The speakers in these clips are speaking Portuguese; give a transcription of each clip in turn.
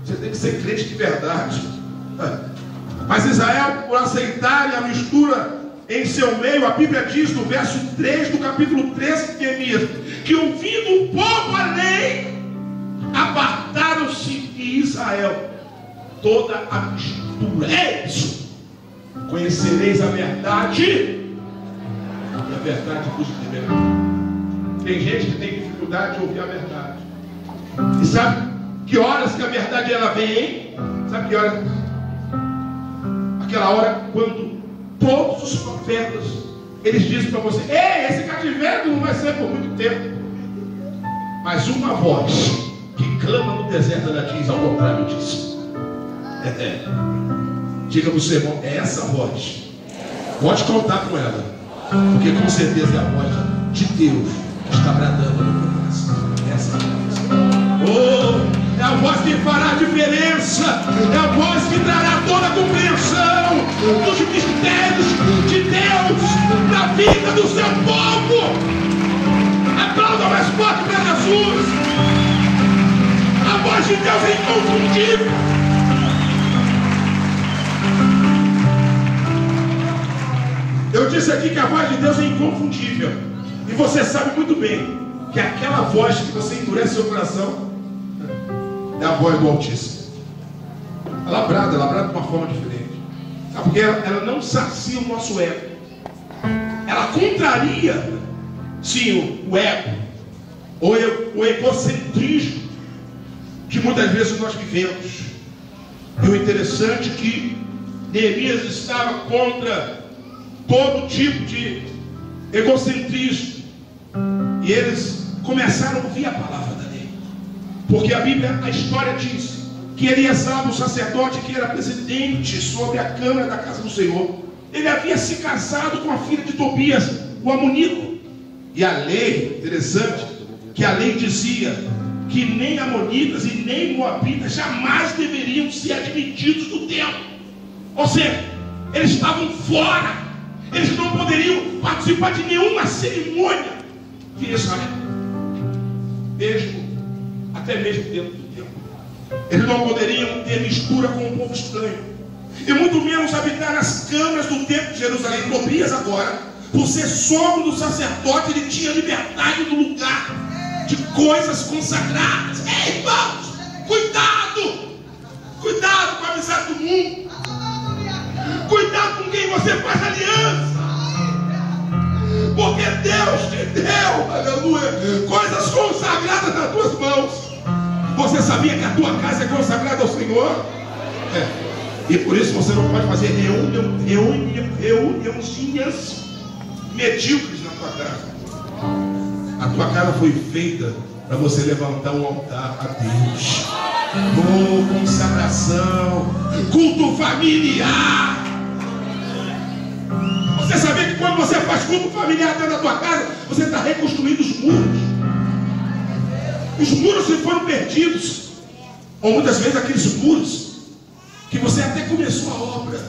Você tem que ser crente de verdade. Mas Israel, por aceitarem a mistura em seu meio, a Bíblia diz no verso 3 do capítulo 13 de Neemias, que ouvindo o povo a lei, apartaram-se de Israel toda a mistura. É isso. Conhecereis a verdade, e a verdade vos libertará. Tem gente que tem dificuldade de ouvir a verdade. E sabe que horas que a verdade ela vem? Sabe que hora? Aquela hora quando todos os profetas eles dizem para você: ei, esse cativeiro não vai ser por muito tempo. Mas uma voz que clama no deserto, ela diz ao contrário disso. Diga para o seu irmão: é essa voz. Pode contar com ela, porque com certeza é a voz de Deus que está bradando no teu coração. Essa voz, oh, é a voz que fará a diferença, é a voz que trará toda a compreensão dos mistérios de Deus na vida do seu povo. Aplauda mais forte para Jesus. A voz de Deus é inconfundível. Eu disse aqui que a voz de Deus é inconfundível. E você sabe muito bem que aquela voz que você endurece seu coração é a voz do Altíssimo. Ela brada de uma forma diferente. Sabe? Porque ela não sacia o nosso ego. Ela contraria, sim, o ego, o egocentrismo que muitas vezes nós vivemos. E o interessante é que Neemias estava contra todo tipo de egocentrismo. E eles começaram a ouvir a palavra da lei. Porque a Bíblia, a história diz que Eliasab, o sacerdote que era presidente sobre a câmara da casa do Senhor, ele havia se casado com a filha de Tobias, o amonita. E a lei, interessante, que a lei dizia que nem amonitas e nem moabitas jamais deveriam ser admitidos no templo. Ou seja, eles estavam fora. Eles não poderiam participar de nenhuma cerimônia de Israel, até mesmo dentro do templo. Eles não poderiam ter mistura com o povo estranho, e muito menos habitar nas câmaras do templo de Jerusalém. Tobias agora, por ser sogro do sacerdote, ele tinha liberdade do lugar de coisas consagradas. Ei, irmãos, cuidado com a amizade do mundo. Cuidado com quem você faz aliança. Porque Deus te deu, aleluia, coisas consagradas nas tuas mãos. Você sabia que a tua casa é consagrada ao Senhor? E por isso você não pode fazer reuniãozinhas medíocres na tua casa. A tua casa foi feita para você levantar um altar a Deus. Consagração, culto familiar. Você sabia que quando você faz culto familiar dentro da tua casa, você está reconstruindo os muros. Os muros se foram perdidos. Ou muitas vezes aqueles muros que você até começou a obra,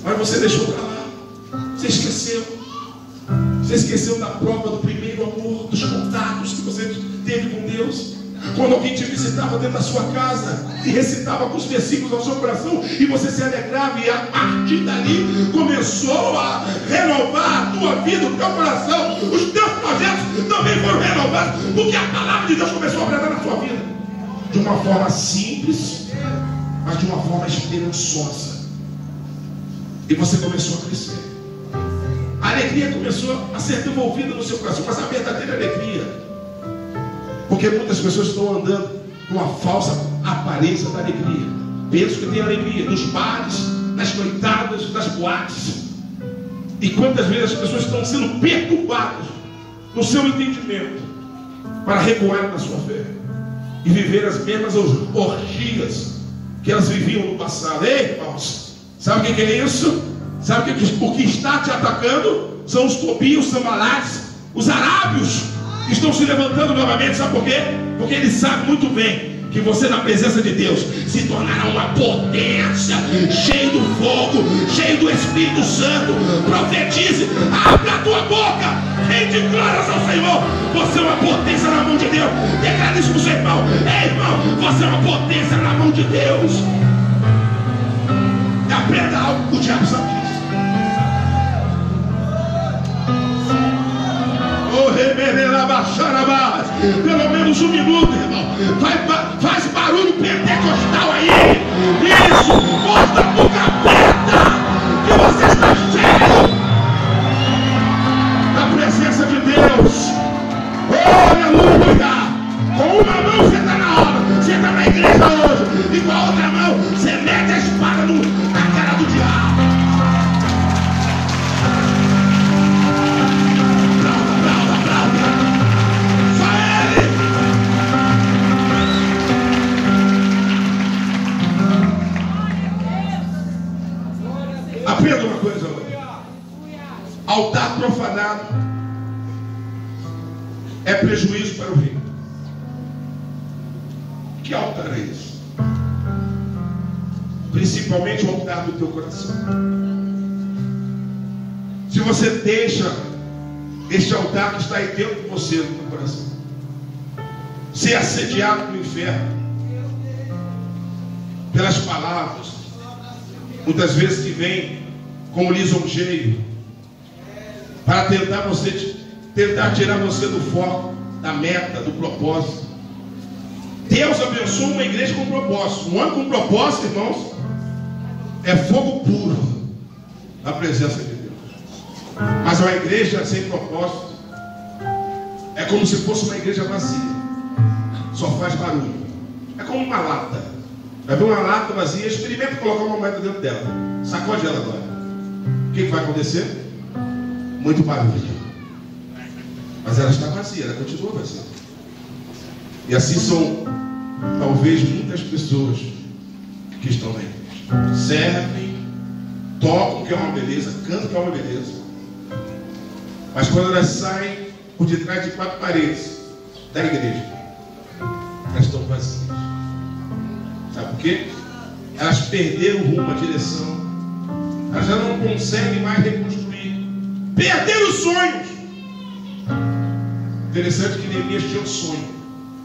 mas você deixou para lá. Você esqueceu. Você esqueceu da prova do primeiro amor, dos contatos que você teve com Deus. Quando alguém te visitava dentro da sua casa e recitava alguns versículos ao seu coração, e você se alegrava, e a partir dali começou a renovar a tua vida, o teu coração. Os teus projetos também foram renovados, porque a palavra de Deus começou a brilhar na sua vida de uma forma simples, mas de uma forma esperançosa. E você começou a crescer. A alegria começou a ser devolvida no seu coração, mas a verdadeira alegria. Porque muitas pessoas estão andando com a falsa aparência da alegria. Pensam que tem alegria nos bares, nas noitadas, nas boates. E quantas vezes as pessoas estão sendo perturbadas no seu entendimento para recuar na sua fé e viver as mesmas orgias que elas viviam no passado. Ei, irmãos, sabe o que é isso? Sabe o que está te atacando? São os Tobias, os Sanbalates, os arábios que estão se levantando novamente. Sabe por quê? Porque eles sabem muito bem que você na presença de Deus se tornará uma potência, cheio do fogo, cheio do Espírito Santo. Profetize, abre a tua boca, rende glórias ao Senhor. Você é uma potência na mão de Deus. Declara isso para o seu irmão. Ei, irmão, você é uma potência na mão de Deus. E aprenda algo, o diabo sabe disso. Pelo menos um minuto, irmão. Faz barulho pentecostal aí. Isso, mostra a boca aberta que você está cheio da presença de Deus. Oh, aleluia. Com uma mão você está na obra, você está na igreja hoje, e com a outra mão você mete a espada na cara do diabo. Aprenda uma coisa hoje. Altar profanado é prejuízo para o reino. Que altar é esse? Principalmente o altar do teu coração. Se você deixa este altar que está aí dentro de você, no teu coração, ser assediado pelo inferno, pelas palavras, muitas vezes que vem como lisonjeio, para tentar tirar você do foco, da meta, do propósito. Deus abençoa uma igreja com propósito. Um homem com propósito, irmãos, é fogo puro na presença de Deus. Mas uma igreja sem propósito é como se fosse uma igreja vazia, só faz barulho. É como uma lata. Vai ver uma lata vazia, experimenta colocar uma moeda dentro dela, sacode ela agora. O que vai acontecer? Muito barulho. Mas ela está vazia, ela continua vazia. E assim são talvez muitas pessoas que estão na igreja. Servem, tocam, que é uma beleza, cantam, que é uma beleza. Mas quando elas saem por detrás de 4 paredes da igreja, elas estão vazias. Sabe por quê? Elas perderam o rumo, a direção. Elas já não conseguem mais reconstruir. Perderam os sonhos. Interessante que Neemias tinha um sonho.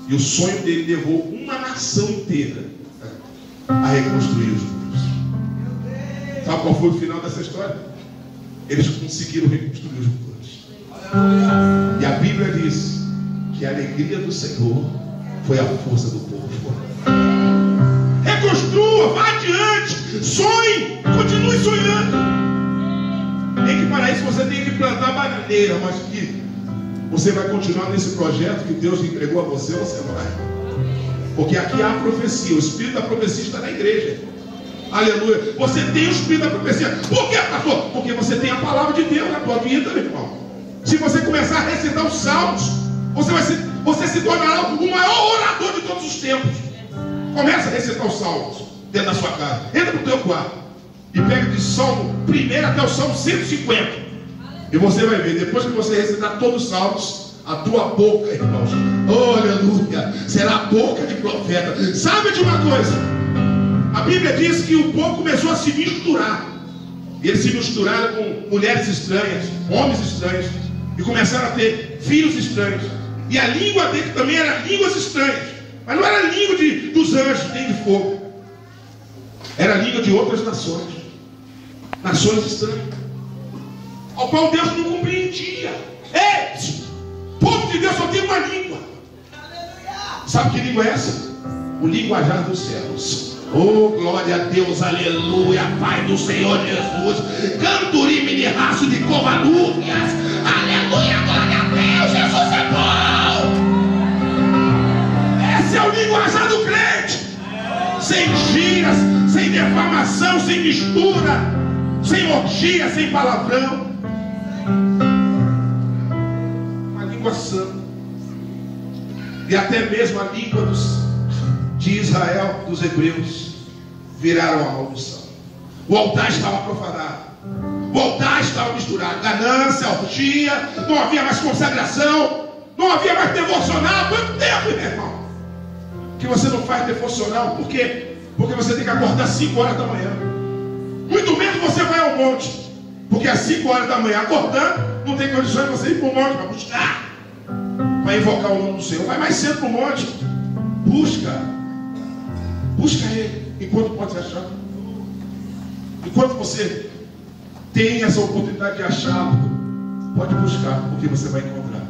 E o sonho dele levou uma nação inteira a reconstruir os muros. Sabe qual foi o final dessa história? Eles conseguiram reconstruir os muros. E a Bíblia diz que a alegria do Senhor foi a força do povo. Reconstrua, vá adiante, sonhe, continue sonhando. Tem que para isso você tem que plantar bananeira, mas que você vai continuar nesse projeto que Deus entregou a você, você vai. Porque aqui há a profecia, o espírito da profecia está na igreja. Aleluia. Você tem o espírito da profecia. Por quê, pastor? Porque você tem a palavra de Deus na tua vida, meu irmão. Se você começar a recitar os salmos, você se tornará o maior orador de todos os tempos. Começa a recitar os salmos dentro da sua casa. Entra para o teu quarto e pega de Salmo 1 até o Salmo 150. E você vai ver, depois que você recitar todos os salmos, a tua boca, irmãos, oh, aleluia, será a boca de profeta. Sabe de uma coisa? A Bíblia diz que o povo começou a se misturar. E eles se misturaram com mulheres estranhas, homens estranhos, e começaram a ter filhos estranhos. E a língua dele também era línguas estranhas. Mas não era a língua dos anjos, nem de fogo. Era a língua de outras nações. Nações estranhas. Ao qual Deus não compreendia. Ei, o povo de Deus só tem uma língua. Sabe que língua é essa? O linguajar dos céus. Oh, glória a Deus, aleluia, Pai do Senhor Jesus. Canturim de raço de covalúrias. Aleluia, glória a Deus, Jesus é bom. Esse é o linguajar do crente. Sem giras, sem defamação, sem mistura, sem orgia, sem palavrão. Uma língua santa. E até mesmo a língua de Israel, dos hebreus, viraram a maldição. O altar estava profanado. O altar estava misturado. Ganância, orgia, não havia mais consagração, não havia mais devocional. Quanto tempo, meu irmão? que você não faz devocional. Por quê? Porque você tem que acordar às 5 horas da manhã. Muito menos você vai ao monte. Porque às 5 horas da manhã, acordando, não tem condições de você ir para o monte para buscar, para invocar o nome do Senhor. Vai mais cedo para o monte. Busca Ele enquanto pode ser achado. Enquanto você tem essa oportunidade de achá-lo, pode buscar, porque você vai encontrar.